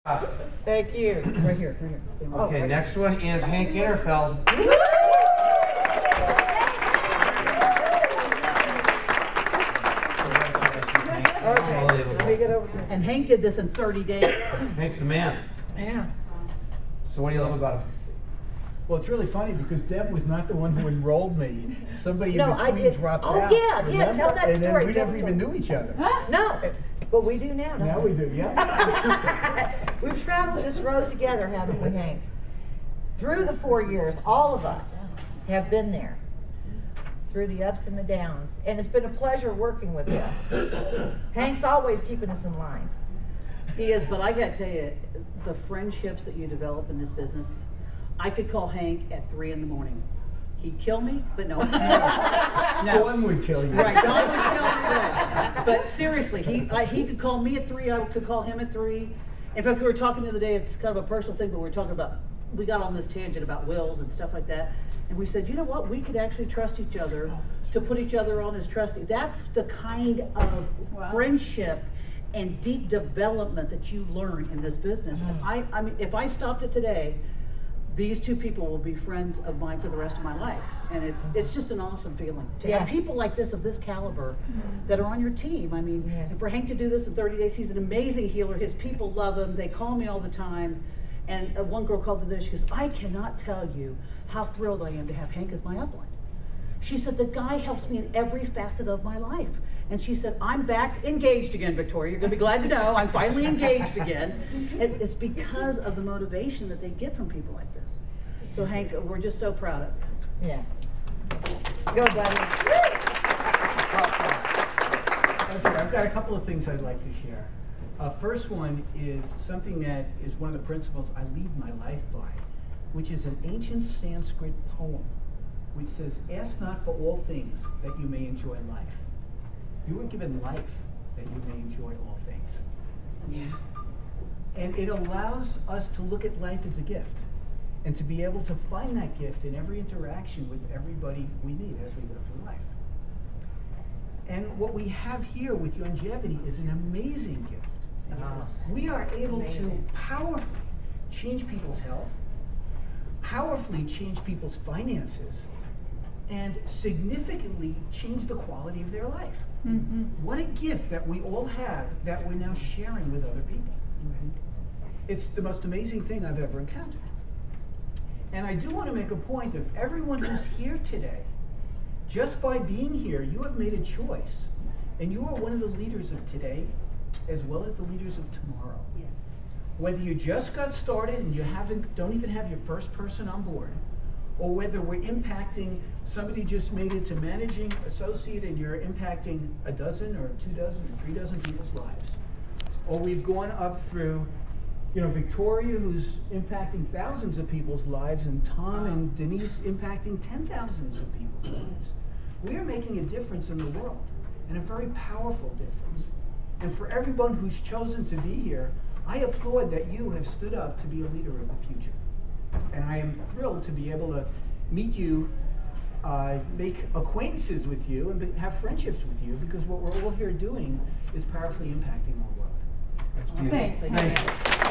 Thank you. Right here, right here. Okay, right next one is Hank Innerfeld. Okay, let me get over here. And Hank did this in 30 days. Hank's the man. Yeah. So what do you love about him? Well, it's really funny because Deb was not the one who enrolled me. Somebody No, in I between did. dropped Oh, out. yeah, remember? tell that and then story, we tell never the even story. knew each other. No, but we do now. Now we do, yeah. We've traveled this road together, haven't we, Hank? Through the 4 years, all of us have been there. Through the ups and the downs. And it's been a pleasure working with him. Hank's always keeping us in line. He is, but I gotta tell you, the friendships that you develop in this business, I could call Hank at 3 in the morning. He'd kill me, but no. Dawn would kill you. Right, Dawn would kill me. Right. But seriously, he could call me at 3, I could call him at 3. In fact, we were talking the other day, it's kind of a personal thing, but we were talking about, we got on this tangent about wills and stuff like that. And we said, you know what, we could actually trust each other to put each other on as trustee. That's the kind of friendship and deep development that you learn in this business. And I mean, if I stopped it today, these two people will be friends of mine for the rest of my life. And it's just an awesome feeling to have people like this, of this caliber, that are on your team. I mean, and for Hank to do this in 30 days, he's an amazing healer. His people love him. They call me all the time. And one girl called me today, she goes, I cannot tell you how thrilled I am to have Hank as my upline. She said, the guy helps me in every facet of my life. And she said, I'm back engaged again, Victoria. You're going to be glad to know I'm finally engaged again. And it's because of the motivation that they get from people like this. So Hank, we're just so proud of you. Yeah. Go, buddy. Okay, I've got a couple of things I'd like to share. First one is something that is one of the principles I lead my life by, which is an ancient Sanskrit poem, which says, ask not for all things that you may enjoy life. You were given life that you may enjoy all things. Yeah. And it allows us to look at life as a gift and to be able to find that gift in every interaction with everybody we meet as we go through life. And what we have here with longevity is an amazing gift. We are able to powerfully change people's health, powerfully change people's finances, and significantly change the quality of their life. What a gift that we all have that we're now sharing with other people. It's the most amazing thing I've ever encountered. And I do want to make a point of everyone who's here today, just by being here, you have made a choice. And you are one of the leaders of today, as well as the leaders of tomorrow. Yes. Whether you just got started and you don't even have your first person on board, or whether we're impacting, somebody just made it to managing associate and you're impacting a dozen or 2 dozen or 3 dozen people's lives. Or we've gone up through, Victoria, who's impacting thousands of people's lives, and Tom and Denise impacting 10,000s of people's lives. We are making a difference in the world, and a very powerful difference. And for everyone who's chosen to be here, I applaud that you have stood up to be a leader of the future. And I am thrilled to be able to meet you, make acquaintances with you, and have friendships with you, because what we're all here doing is powerfully impacting our world. That's beautiful. Thank you.